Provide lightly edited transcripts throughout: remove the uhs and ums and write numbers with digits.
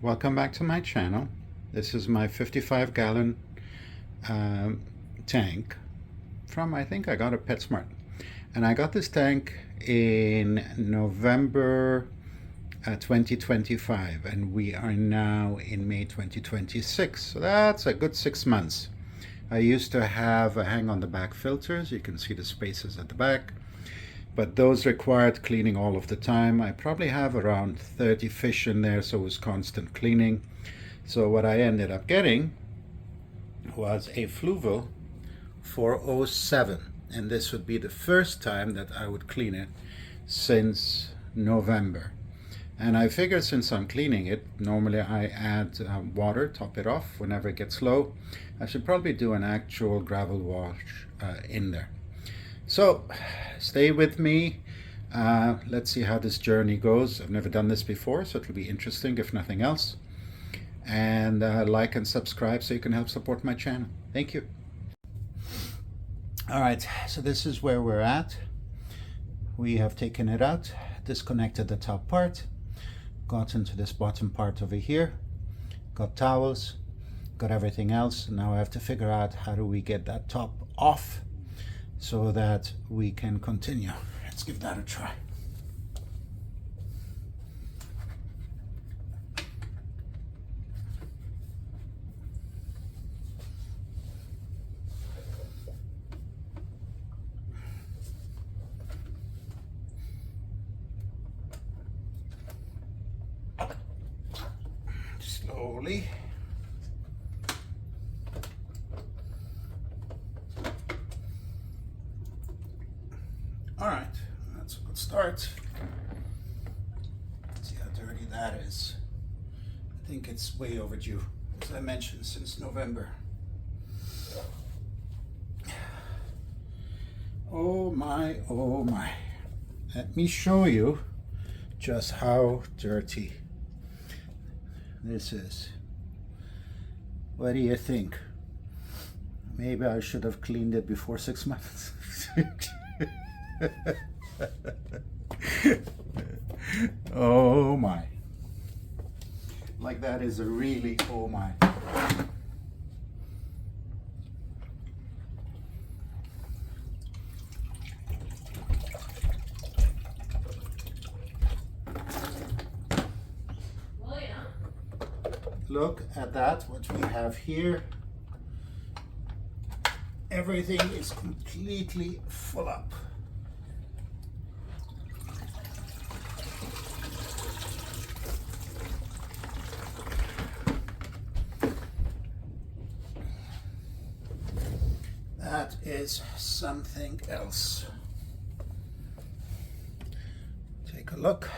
Welcome back to my channel. This is my 55-gallon tank from, I think I got it PetSmart. And I got this tank in November 2025, and we are now in May 2026. So that's a good 6 months. I used to have a hang on the back filters. You can see the spaces at the back, but those required cleaning all of the time. I probably have around 30 fish in there, so it was constant cleaning. So what I ended up getting was a Fluval 407, and this would be the first time that I would clean it since November. And I figured since I'm cleaning it, normally I add water, top it off whenever it gets low. I should probably do an actual gravel wash in there. So stay with me. Let's see how this journey goes. I've never done this before, so it'll be interesting if nothing else. And like and subscribe so you can help support my channel. Thank you. All right, so this is where we're at. We have taken it out, disconnected the top part, got into this bottom part over here, got towels, got everything else. Now I have to figure out how do we get that top off so that we can continue. Let's give that a try. Slowly. All right, that's a good start. Let's see how dirty that is. I think it's way overdue, as I mentioned, since November. Oh my, oh my. Let me show you just how dirty this is. What do you think? Maybe I should have cleaned it before 6 months. Oh my. Like that is a really oh my. Look at that, what we have here. Everything is completely full up. That is something else. Take a look.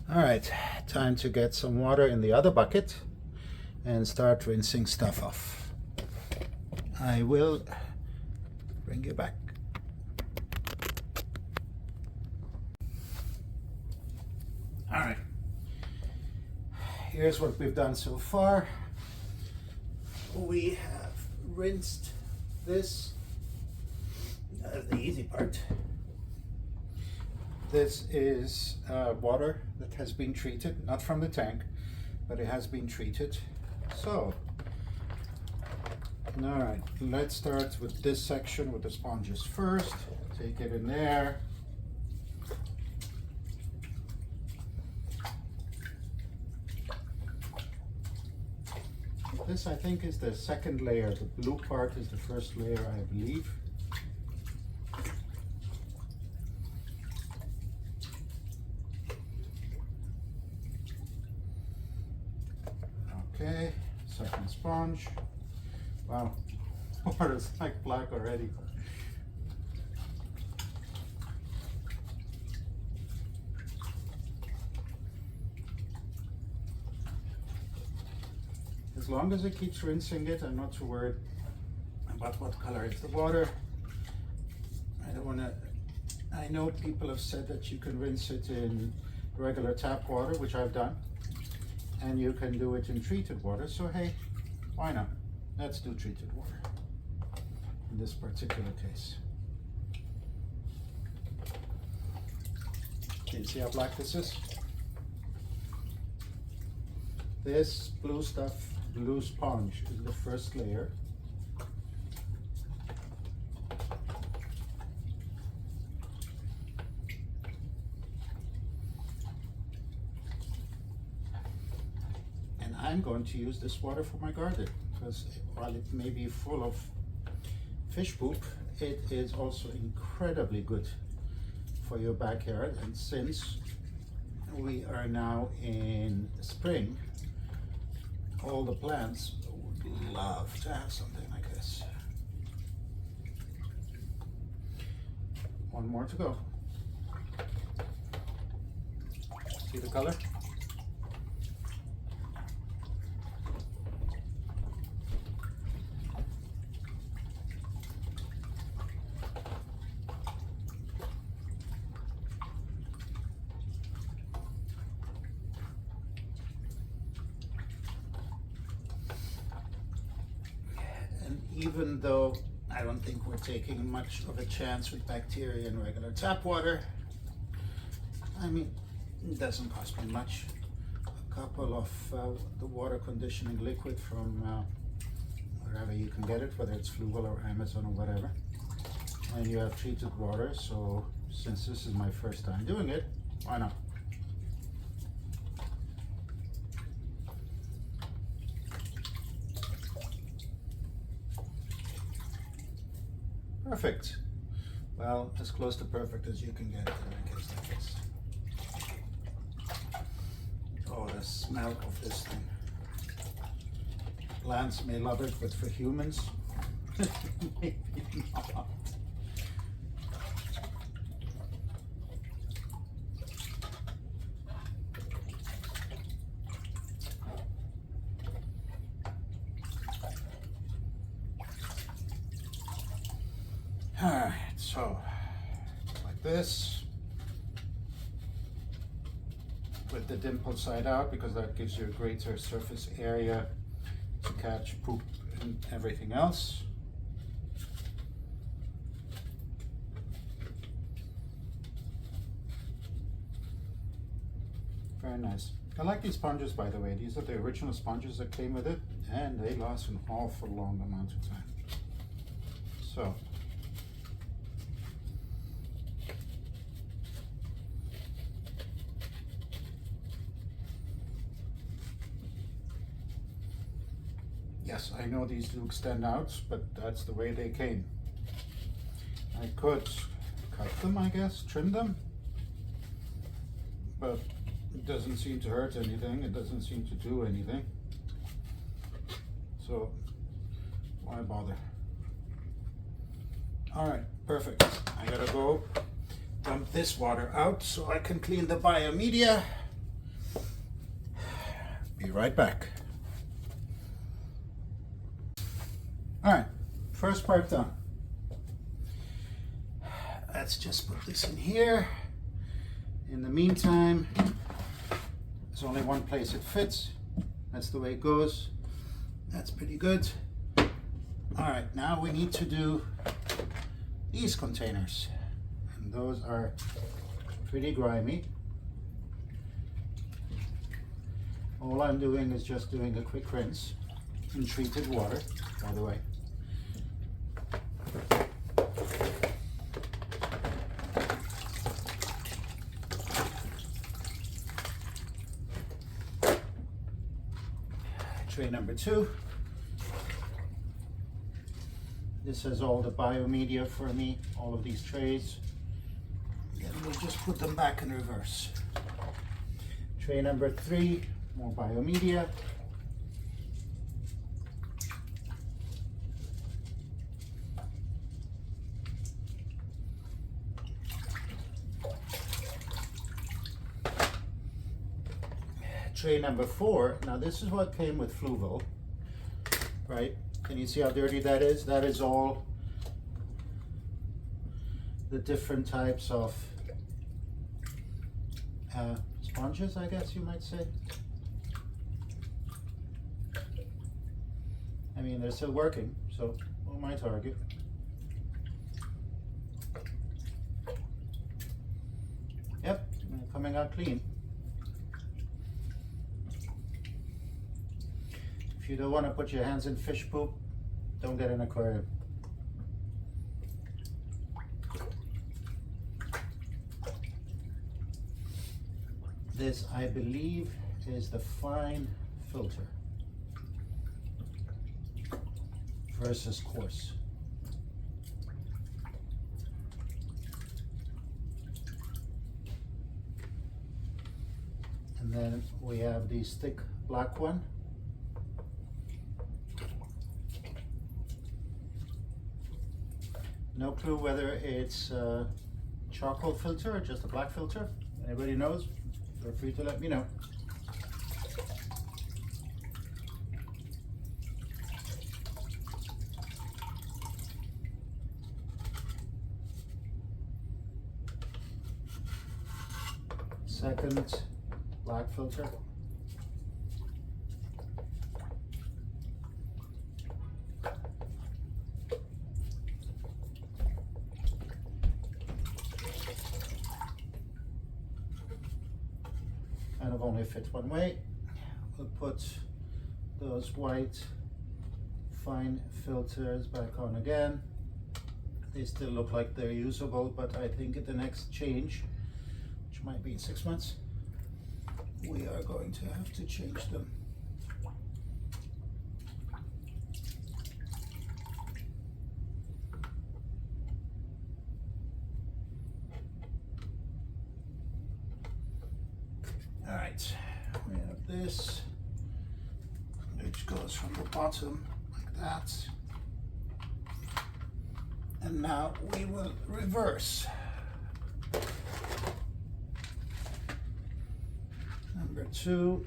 All right, time to get some water in the other bucket and start rinsing stuff off. I will bring you back. All right, here's what we've done so far. We have rinsed this. That's the easy part. This is water that has been treated, not from the tank, but it has been treated. So, all right, let's start with this section with the sponges first. Take it in there. This, I think, is the second layer. The blue part is the first layer, I believe. Okay, second sponge. Wow, water is like black already. As long as it keeps rinsing it, I'm not too worried about what color is the water. I don't want to. I know people have said that you can rinse it in regular tap water, which I've done, and you can do it in treated water. So hey, why not? Let's do treated water in this particular case. Can you see how black this is? This blue stuff, blue sponge, is the first layer. And I'm going to use this water for my garden because while it may be full of fish poop, it is also incredibly good for your backyard. And since we are now in spring, all the plants would love to have something like this. One more to go. See the color? Even though I don't think we're taking much of a chance with bacteria in regular tap water, I mean, it doesn't cost me much. A couple of the water conditioning liquid from wherever you can get it, whether it's Fluval or Amazon or whatever. And you have treated water, so since this is my first time doing it, why not? Perfect. Well, as close to perfect as you can get it in a case like this. Oh, the smell of this thing. Plants may love it, but for humans, maybe not. Alright, so like this, with the dimple side out, because that gives you a greater surface area to catch poop and everything else. Very nice. I like these sponges, by the way. These are the original sponges that came with it, and they last an awful long amount of time. So yes, I know these do stand out, but that's the way they came. I could cut them, I guess, trim them, but it doesn't seem to hurt anything. It doesn't seem to do anything. So why bother? All right, perfect. I gotta go dump this water out so I can clean the biomedia. Be right back. All right, first part done. Let's just put this in here. In the meantime, there's only one place it fits. That's the way it goes. That's pretty good. All right, now we need to do these containers. And those are pretty grimy. All I'm doing is just doing a quick rinse in treated water, by the way. Tray number 2. This has all the biomedia for me, all of these trays. Then we'll just put them back in reverse. Tray number 3, more biomedia. Tray number 4, now this is what came with Fluval, right? Can you see how dirty that is? That is all the different types of sponges, I guess you might say. I mean, they're still working, so who am I to argue? Yep, a coming out clean. If you don't want to put your hands in fish poop, don't get an aquarium. This, I believe, is the fine filter versus coarse. And then we have the thick black one. No clue whether it's a charcoal filter or just a black filter. Anybody knows? Feel free to let me know. Second black filter. Kind of only fit one way. We'll put those white fine filters back on again. They still look like they're usable, but I think at the next change, which might be in 6 months, we are going to have to change them. All right, we have this, which goes from the bottom like that. And now we will reverse. Number 2.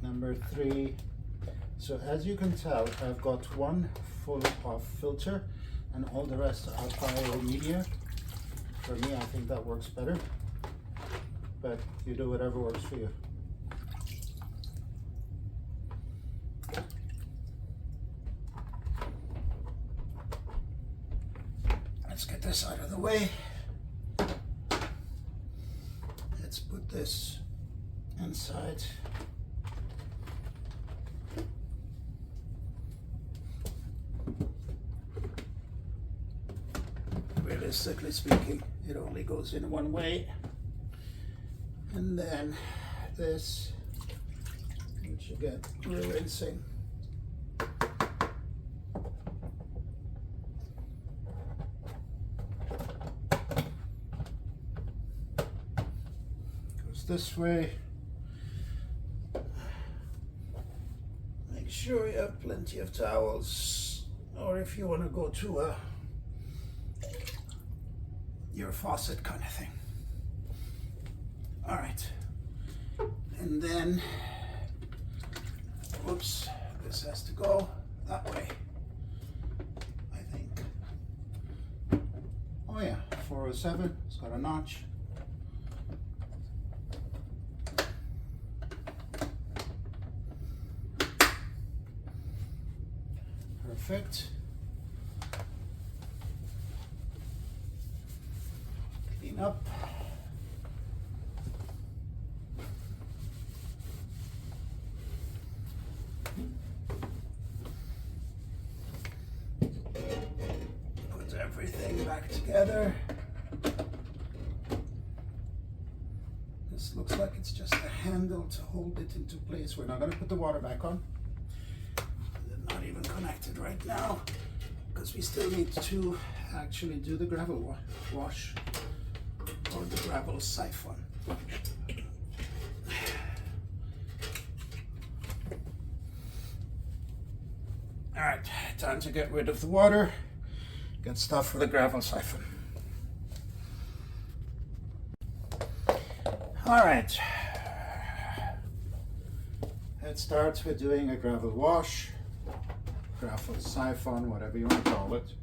Number 3. So as you can tell, I've got one full of filter and all the rest are bio media. For me, I think that works better, but you do whatever works for you. Let's get this out of the way. Let's put this inside. Realistically speaking, it only goes in one way. And then this, which again, we're rinsing. Goes this way. Make sure you have plenty of towels, or if you want to go to your faucet kind of thing. All right, and then, whoops, this has to go that way, I think. Oh yeah, 407, it's got a notch. Perfect. Clean up. Put everything back together. This looks like it's just a handle to hold it into place. We're not going to put the water back on. They're not even connected right now because we still need to actually do the gravel wash or the gravel siphon. All right, time to get rid of the water, get stuff for the gravel siphon. All right, let's start with doing a gravel wash, gravel siphon, whatever you want to call it.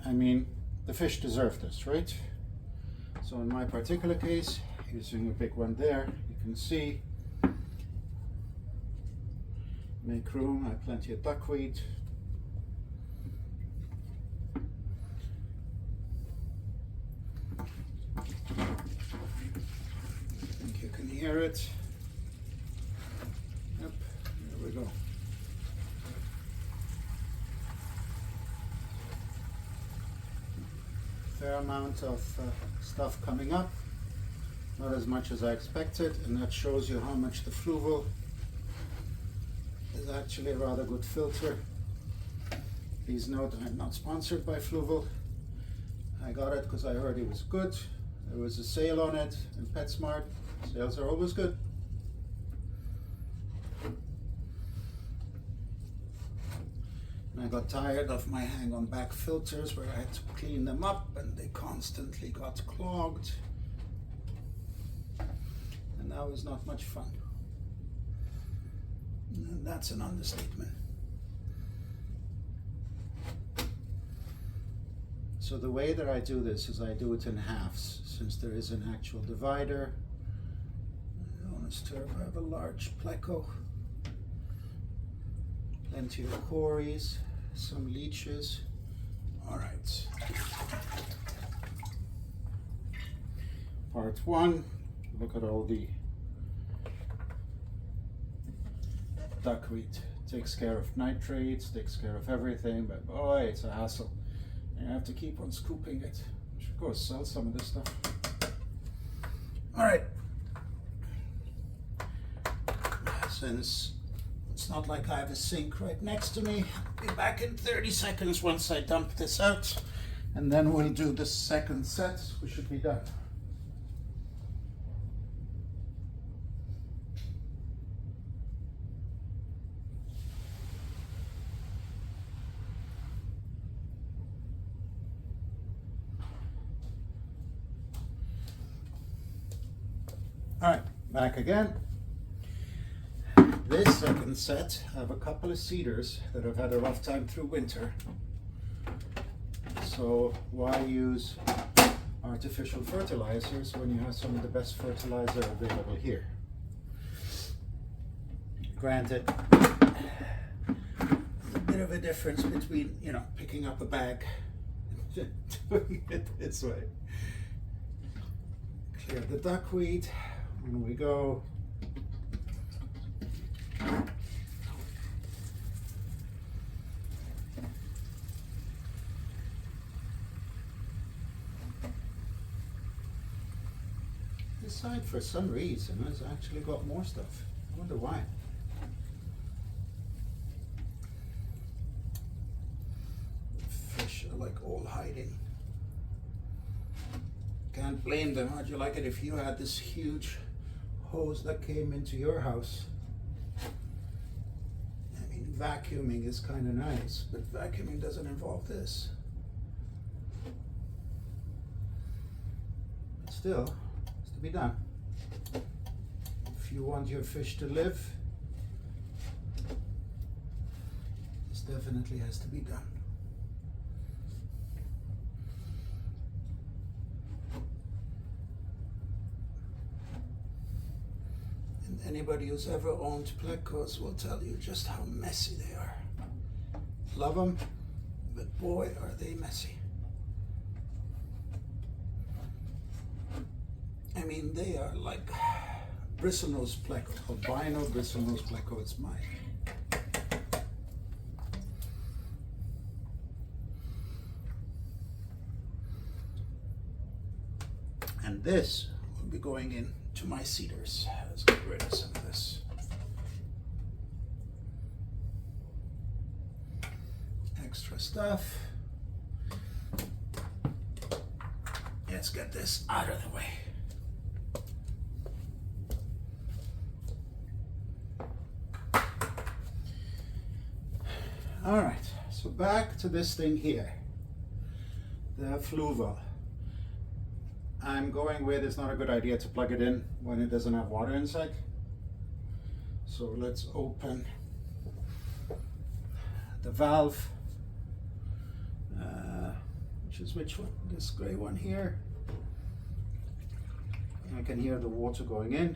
I mean, the fish deserve this, right? So in my particular case, using a big one there, you can see Make room, I have plenty of duckweed. I think you can hear it. Yep, there we go. Fair amount of stuff coming up. Not as much as I expected, and that shows you how much the Fluval is actually a rather good filter. Please note I'm not sponsored by Fluval. I got it because I heard it was good. There was a sale on it in PetSmart. Sales are always good. And I got tired of my hang-on back filters where I had to clean them up and they constantly got clogged. And that was not much fun. And that's an understatement. So the way that I do this is I do it in halves, since there is an actual divider. Honest turf, I have a large pleco, plenty of cories, some leeches. All right. Part one, look at all the duckweed. Takes care of nitrates, takes care of everything, but boy, it's a hassle. You have to keep on scooping it. I should go sell some of this stuff. All right. Since it's not like I have a sink right next to me, I'll be back in 30 seconds once I dump this out, and then we'll do the second set. We should be done. All right, back again. This second set, I have a couple of cedars that have had a rough time through winter. So why use artificial fertilizers when you have some of the best fertilizer available here? Granted, there's a bit of a difference between, you know, picking up a bag and doing it this way. Clear the duckweed. In we go. This side, for some reason, has actually got more stuff. I wonder why. Fish are like all hiding. Can't blame them. How'd you like it if you had this huge hose that came into your house? I mean, vacuuming is kind of nice, but vacuuming doesn't involve this. But still, it's to be done. If you want your fish to live, this definitely has to be done. Anybody who's ever owned plecos will tell you just how messy they are. Love them, but boy, are they messy. I mean, they are like bristlenose pleco, albino bristlenose pleco, it's mine. And this will be going in to my cedars. Let's get rid of some of this. Extra stuff. Let's get this out of the way. All right, so back to this thing here, the Fluval. I'm going with it's not a good idea to plug it in when it doesn't have water inside. So let's open the valve, which one? This gray one here. I can hear the water going in.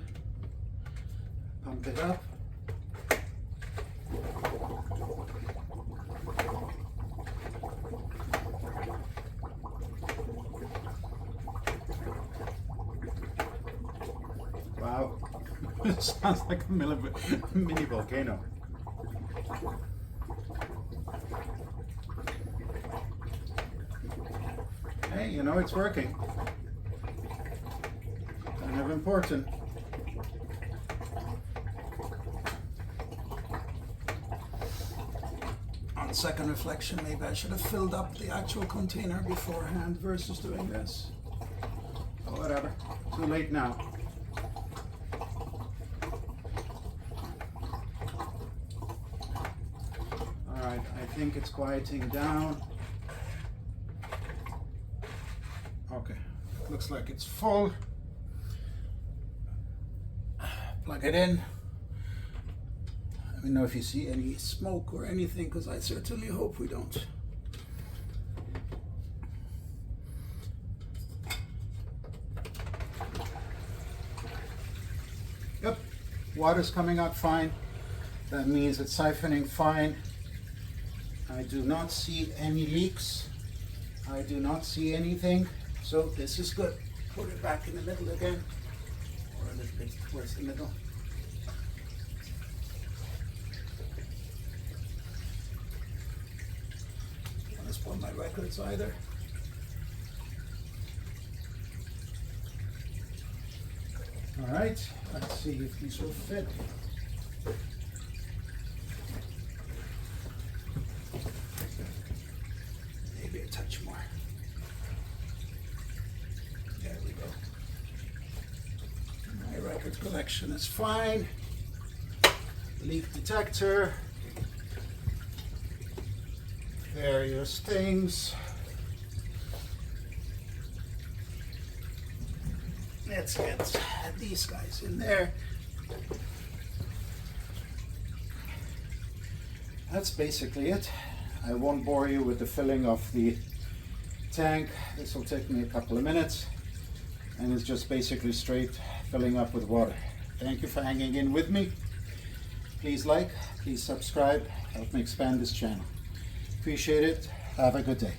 Pump it up. Wow, it sounds like a mini volcano. Hey, you know, it's working. Kind of important. On second reflection, maybe I should have filled up the actual container beforehand versus doing this. Oh, whatever. Too late now. Alright, I think it's quieting down. Okay, looks like it's full. Plug it in. Let me know if you see any smoke or anything, because I certainly hope we don't. Yep, water's coming out fine. That means it's siphoning fine. I do not see any leaks. I do not see anything. So this is good. Put it back in the middle again, or a little bit towards the middle. I want to spoil my records either. All right, let's see if these will fit. Maybe a touch more. There we go. My record collection is fine. Leak detector. Various things. Let's get these guys in there. That's basically it. I won't bore you with the filling of the tank. This will take me a couple of minutes, and it's just basically straight filling up with water. Thank you for hanging in with me. Please like, please subscribe, help me expand this channel. Appreciate it. Have a good day.